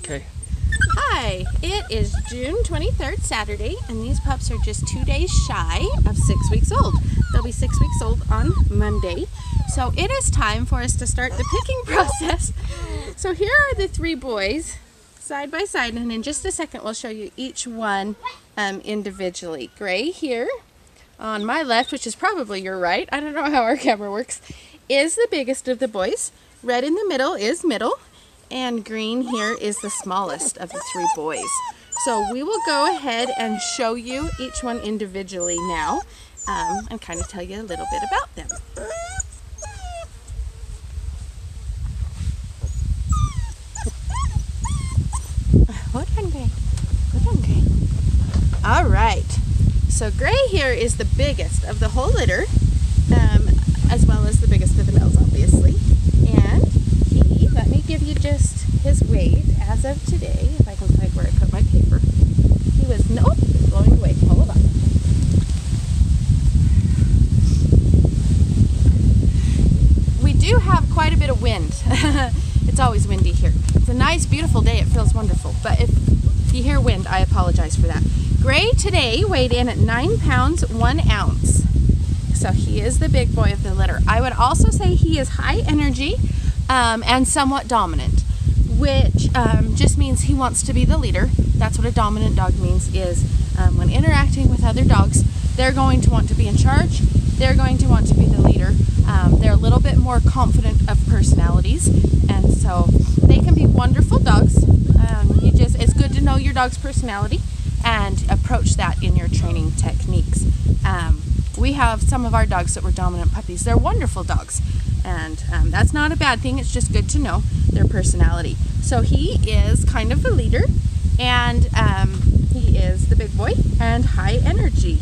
Okay. Hi, it is June 23rd, Saturday, and these pups are just 2 days shy of 6 weeks old. They'll be 6 weeks old on Monday. So it is time for us to start the picking process. So here are the three boys side by side, and in just a second we'll show you each one individually. Gray here on my left, which is probably your right, I don't know how our camera works, is the biggest of the boys. Red in the middle is middle, and green here is the smallest of the three boys. So we will go ahead and show you each one individually now and kind of tell you a little bit about them. Hold on, Gray. Hold on, Gray. All right. So Gray here is the biggest of the whole litter, as well as the biggest of the males, obviously. And he, let me give you just his weight as of today, if I can find where I put my paper. He was, nope, it's blowing away. Hold on. We do have quite a bit of wind. It's always windy here. It's a nice, beautiful day. It feels wonderful. But if you hear wind, I apologize for that. Gray today weighed in at 9 pounds, 1 ounce. So he is the big boy of the litter. I would also say he is high energy and somewhat dominant, which just means he wants to be the leader. That's what a dominant dog means, is when interacting with other dogs, they're going to want to be in charge. They're going to want to be the leader. They're a little bit more confident of personalities, and so they can be wonderful dogs. It's good to know your dog's personality and approach that in your training techniques. We have some of our dogs that were dominant puppies. They're wonderful dogs, and that's not a bad thing. It's just good to know their personality. So he is kind of the leader, and he is the big boy and high energy.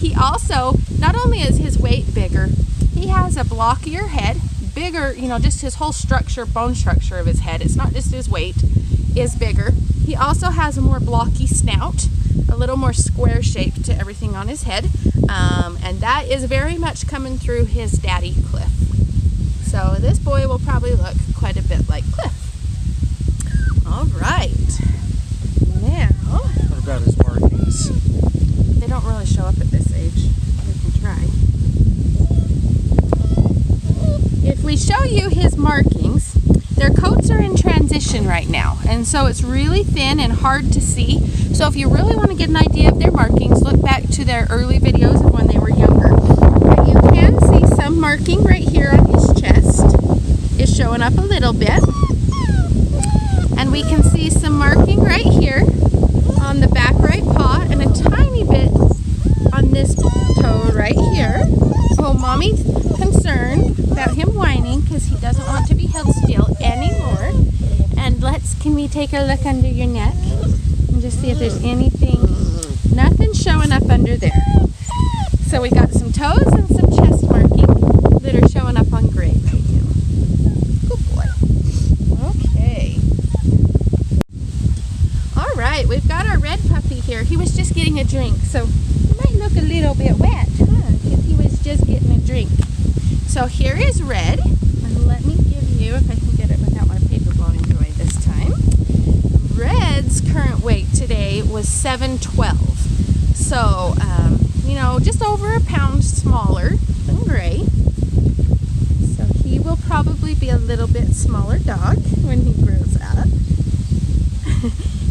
He also, not only is his weight bigger, he has a blockier head, bigger, just his whole structure, bone structure of his head. It's not just his weight, is bigger. He also has a more blocky snout, a little more square shape to everything on his head, and that is very much coming through his daddy, Cliff. So this boy will probably look quite a bit like Cliff. All right. Now, What about his markings? they don't really show up at this age. We can try. If we show you his markings, their coats are in transition right now, and so it's really thin and hard to see. So if you really want to get an idea of their markings, look back to their early videos of when they were younger. But you can see some marking right here on his chest is showing up a little bit. And we can see some marking right here on the back right paw and a tiny bit on this toe right here. So mommy's concerned about him whining because he doesn't want to be held still anymore. And can we take a look under your neck and just see if there's anything, nothing showing up under there. So we got some toes and some chest marking that are showing up on Gray right now. Good boy. Okay. All right, we've got our red puppy here. He was just getting a drink, so he might look a little bit wet, because he was just getting a drink. So here is Red, and let me give you, if I can get it without my paper blowing away this time. Red's current weight today was 712. So, just over a pound smaller than Gray. So he will probably be a little bit smaller dog when he grows up.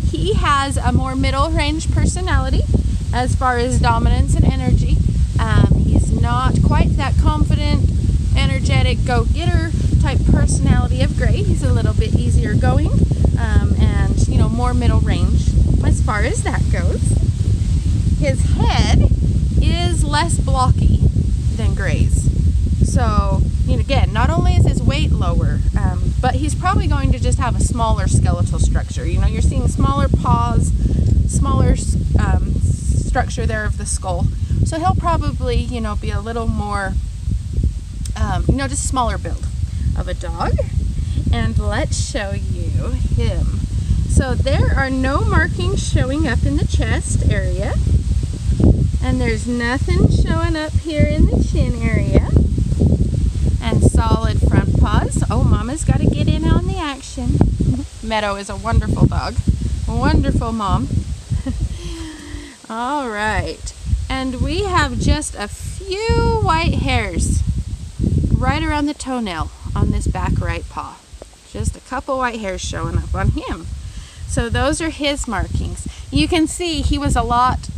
He has a more middle range personality as far as dominance and energy. He's not quite that confident, energetic, go-getter type personality of Gray. He's a little bit easier going and, more middle range as far as that goes. His head is less blocky than Gray's. So, again, not only is his weight lower, but he's probably going to just have a smaller skeletal structure. You're seeing smaller paws, smaller structure there of the skull. So he'll probably, be a little more, just smaller build of a dog. And let's show you him. So there are no markings showing up in the chest area. And there's nothing showing up here in the chin area. And solid front paw paws. Oh, Mama's got to get in on the action. Meadow is a wonderful dog. A wonderful mom. All right. And we have just a few white hairs right around the toenail on this back right paw. Just a couple white hairs showing up on him. So those are his markings. You can see he was a lot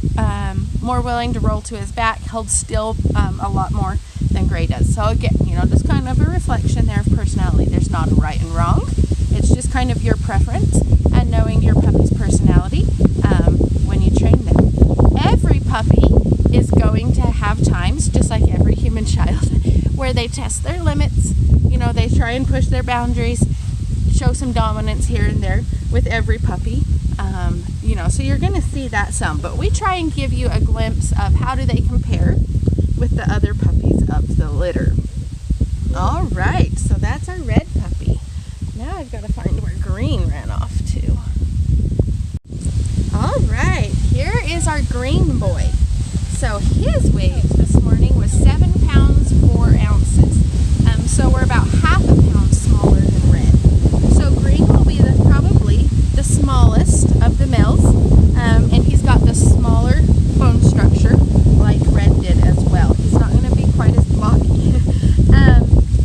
more willing to roll to his back, held still a lot more than Gray does. So again, just kind of a reflection there of personality. There's not a right and wrong. It's just kind of your preference and knowing your puppy's personality when you train them. Every puppy is going to have times, just like every human child, where they test their limits. They try and push their boundaries, show some dominance here and there with every puppy. So you're going to see that some, but we try and give you a glimpse of how do they compare with the other puppies of the litter. All right, so that's our red puppy. Now I've got to find where Green ran off to. All right, here is our green boy. So his weight this morning was 7 pounds 4 ounces. So we're about half a pound smaller than Red. So Green will be probably the smallest of the males, and he's got the smaller bone structure like Red did as well. He's not going to be quite as blocky.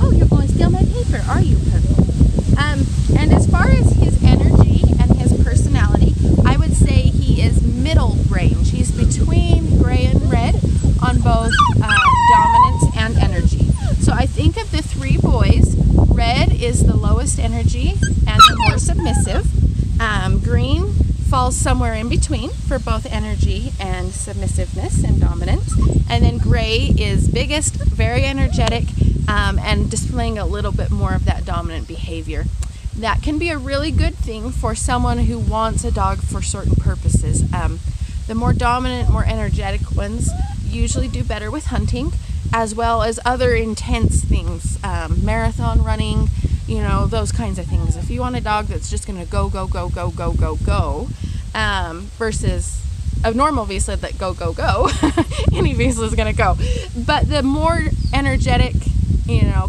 Oh, you're going to steal my paper, are you, Purple? And as far as his energy and his personality, I would say he is middle range. He's between Gray and Red on both dominance and energy. So I think of the three boys, Red is the lowest energy and the more submissive. Green falls somewhere in between for both energy and submissiveness and dominance. And then Gray is biggest, very energetic, and displaying a little bit more of that dominant behavior. That can be a really good thing for someone who wants a dog for certain purposes. The more dominant, more energetic ones usually do better with hunting, as well as other intense things, marathon running, those kinds of things. If you want a dog that's just going to go, versus a normal Vizsla that go, any Vizsla is going to go. But the more energetic,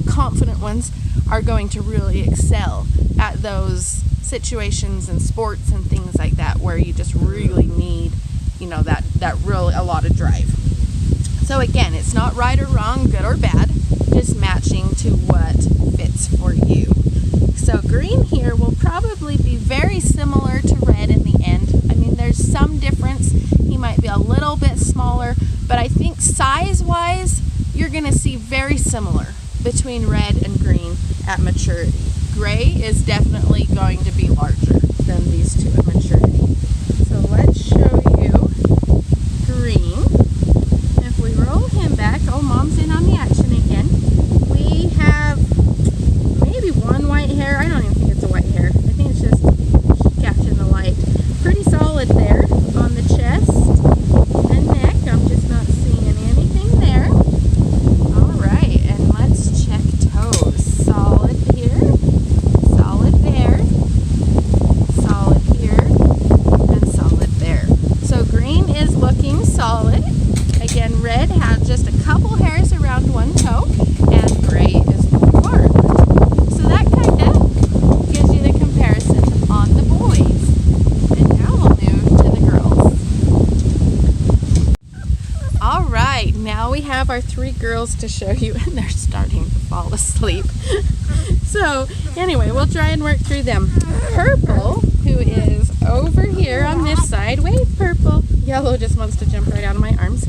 confident ones are going to really excel at those situations and sports and things like that where you just really need, that really a lot of drive. So again, it's not right or wrong, good or bad, just matching to what fits for you. So Green here will probably be very similar to Red in the end. I mean, there's some difference. He might be a little bit smaller, but I think size-wise, you're going to see very similar between Red and Green at maturity. Gray is definitely going to be larger than these two at maturity. So let's show you Green. If we roll him back, oh, Mom's in on the action again. We have maybe one white hair. I don't even think it's a white hair. I think it's just catching the light. Pretty solid there on the chest and neck. I'm just not seeing anything there. All right, and let's check toes. Solid here, solid there, solid here, and solid there. So Green is looking solid. Again, Red had just a couple hairs around one toe, and Gray is more. So that kind of gives you the comparison on the boys. And now we'll move to the girls. All right, now we have our three girls to show you, and they're starting to fall asleep. So anyway, we'll try and work through them. Purple, who is over here on this side. Wait, Purple. Yellow just wants to jump right out of my arms.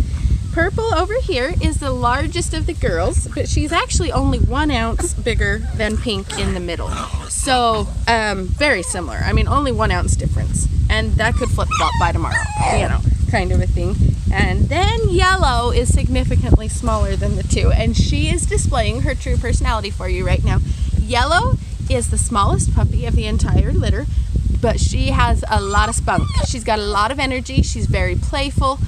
Purple over here is the largest of the girls, but she's actually only 1 ounce bigger than Pink in the middle. So very similar. I mean, only 1 ounce difference. And that could flip-flop by tomorrow, kind of a thing. And then Yellow is significantly smaller than the two, and she is displaying her true personality for you right now. Yellow is the smallest puppy of the entire litter, but she has a lot of spunk. She's got a lot of energy. She's very playful.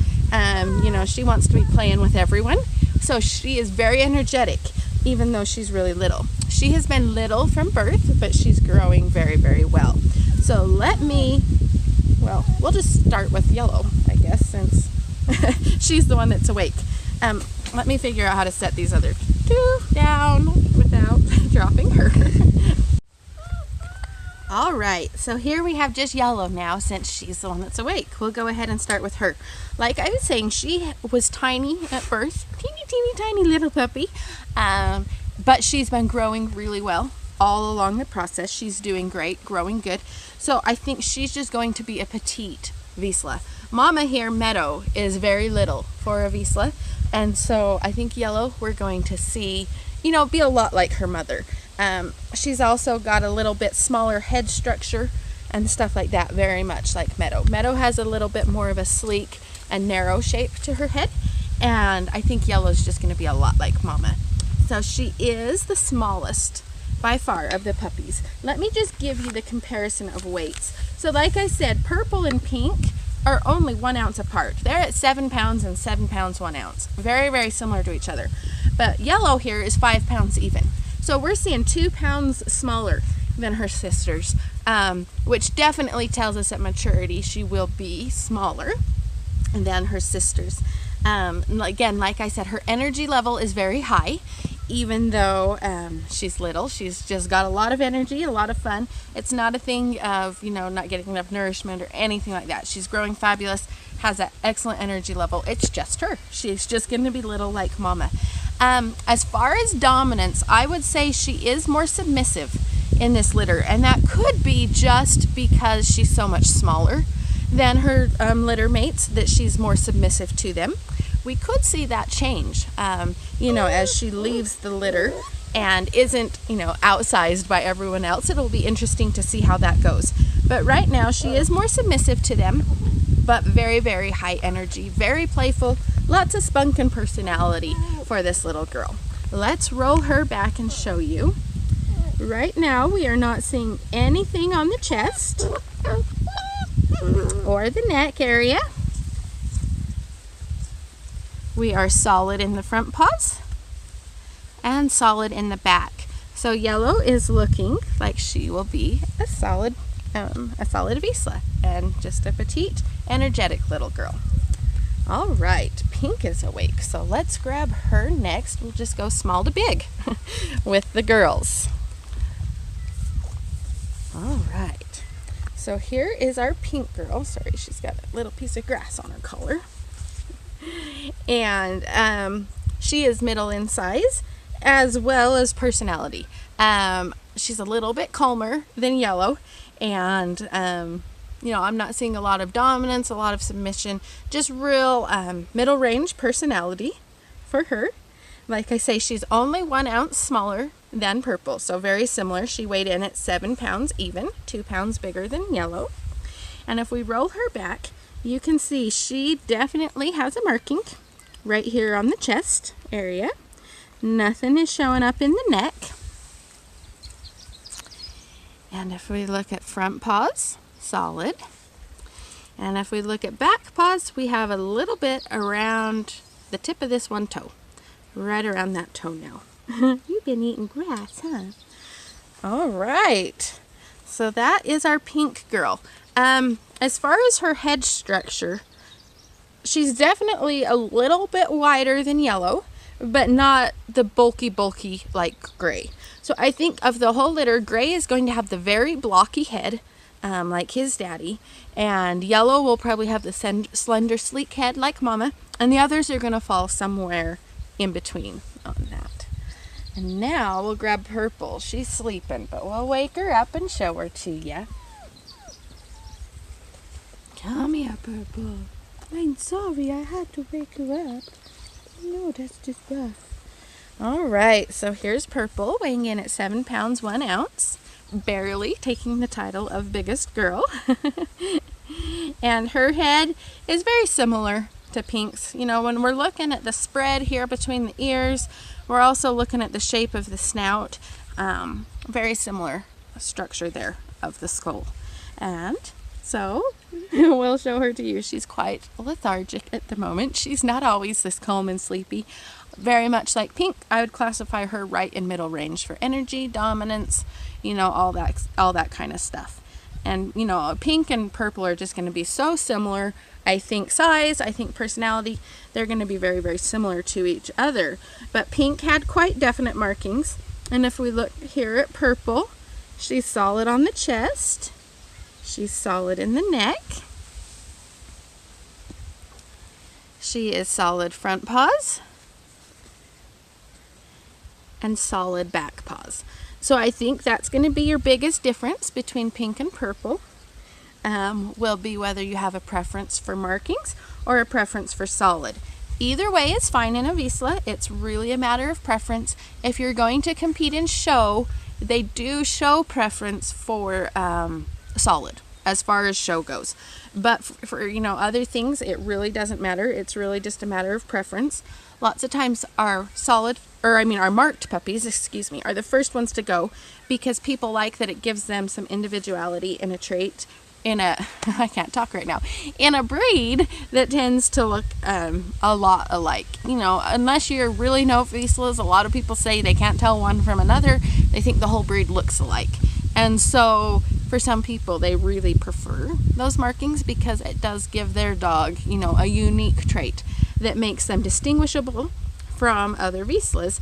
She wants to be playing with everyone. So she is very energetic, even though she's really little. She has been little from birth, but she's growing very, very well. So we'll just start with Yellow, I guess, since she's the one that's awake. Let me figure out how to set these other two down without dropping her. All right, so here we have just Yellow now, since she's the one that's awake. We'll go ahead and start with her. Like I was saying, she was tiny at birth, teeny tiny little puppy, but she's been growing really well all along the process. She's doing great, growing good. So I think she's just going to be a petite Vizsla. Mama here, Meadow, is very little for a Vizsla, and so I think Yellow we're going to see, you know, be a lot like her mother. She's also got a little bit smaller head structure and stuff like that, very much like Meadow. Meadow has a little bit more of a sleek and narrow shape to her head, and I think Yellow's just going to be a lot like Mama. So she is the smallest by far of the puppies. Let me just give you the comparison of weights. So like I said, Purple and Pink are only 1 ounce apart. They're at 7 pounds and 7 pounds 1 ounce. Very, very similar to each other. But Yellow here is 5 pounds even. So we're seeing 2 pounds smaller than her sisters, which definitely tells us at maturity she will be smaller than her sisters. Again, like I said, her energy level is very high. Even though she's little, she's just got a lot of energy, a lot of fun. It's not a thing of, you know, not getting enough nourishment or anything like that. She's growing fabulous, has that excellent energy level. It's just her. She's just going to be little like Mama. As far as dominance, I would say she is more submissive in this litter, and that could be just because she's so much smaller than her litter mates, that she's more submissive to them. We could see that change, you know, as she leaves the litter and isn't, you know, outsized by everyone else. It'll be interesting to see how that goes. But right now she is more submissive to them, but very, very high energy, very playful, lots of spunk and personality for this little girl. Let's roll her back and show you. Right now we are not seeing anything on the chest or the neck area. We are solid in the front paws and solid in the back. So Yellow is looking like she will be a solid Vizsla and just a petite, energetic little girl. All right, Pink is awake, so let's grab her next. We'll just go small to big with the girls. All right, so here is our Pink girl. Sorry, she's got a little piece of grass on her collar. And she is middle in size as well as personality. She's a little bit calmer than Yellow, and you know, I'm not seeing a lot of dominance, a lot of submission, just real middle range personality for her. Like I say, she's only 1 ounce smaller than Purple, so very similar. She weighed in at 7 pounds even, 2 pounds bigger than Yellow. And if we roll her back, you can see she definitely has a marking right here on the chest area. Nothing is showing up in the neck. And if we look at front paws, solid. And if we look at back paws, we have a little bit around the tip of this one toe, right around that toenail. You've been eating grass, huh? All right, so that is our Pink girl. As far as her head structure, she's definitely a little bit wider than Yellow, but not the bulky like Gray. So I think of the whole litter, Gray is going to have the very blocky head, like his daddy, and Yellow will probably have the slender, sleek head like Mama, and the others are going to fall somewhere in between on that. And now we'll grab Purple. She's sleeping, but we'll wake her up and show her to you. Come here, Purple. I'm sorry I had to wake you up. No, that's just rough. All right, so here's Purple weighing in at 7 pounds 1 ounce, barely taking the title of biggest girl. And her head is very similar to Pink's. You know, when we're looking at the spread here between the ears, we're also looking at the shape of the snout. Very similar structure there of the skull. And so we'll show her to you. She's quite lethargic at the moment. She's not always this calm and sleepy. Very much like Pink, I would classify her right in middle range for energy, dominance, you know, all that kind of stuff. And, you know, Pink and Purple are just going to be so similar. I think size, I think personality, they're going to be very, very similar to each other. But Pink had quite definite markings. And if we look here at Purple, she's solid on the chest. She's solid in the neck. She is solid front paws and solid back paws. So I think that's going to be your biggest difference between Pink and Purple. Will be whether you have a preference for markings or a preference for solid. Either way is fine in a Vizsla. It's really a matter of preference. If you're going to compete in show, they do show preference for solid as far as show goes. But for other things, it really doesn't matter. It's really just a matter of preference. Lots of times our marked puppies, are the first ones to go because people like that it gives them some individuality in a trait in a breed that tends to look a lot alike. Unless you really know Vizslas, a lot of people say they can't tell one from another. They think the whole breed looks alike. And so for some people, they really prefer those markings because it does give their dog, a unique trait that makes them distinguishable from other Vizslas.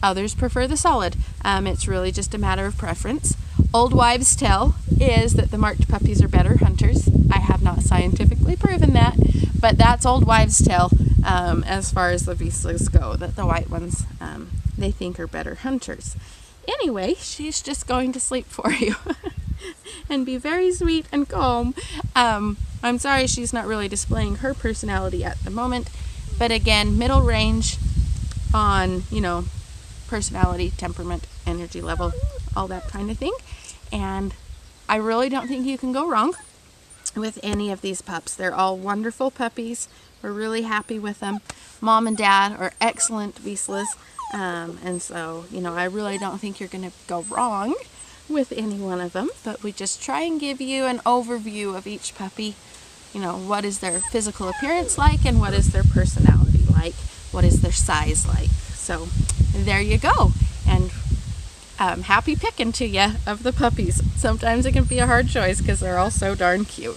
Others prefer the solid. It's really just a matter of preference. Old wives' tale is that the marked puppies are better hunters. I have not scientifically proven that, but that's old wives' tale as far as the Vizslas go, that the white ones they think are better hunters. Anyway, she's just going to sleep for you and be very sweet and calm. I'm sorry she's not really displaying her personality at the moment, but again, middle range on, personality, temperament, energy level, all that kind of thing. And I really don't think you can go wrong with any of these pups. They're all wonderful puppies. We're really happy with them. Mom and Dad are excellent Vizslas. And so, I really don't think you're going to go wrong with any one of them. But we just try and give you an overview of each puppy. What is their physical appearance like and what is their personality like? What is their size like? So there you go. And happy picking to you of the puppies. Sometimes it can be a hard choice because they're all so darn cute.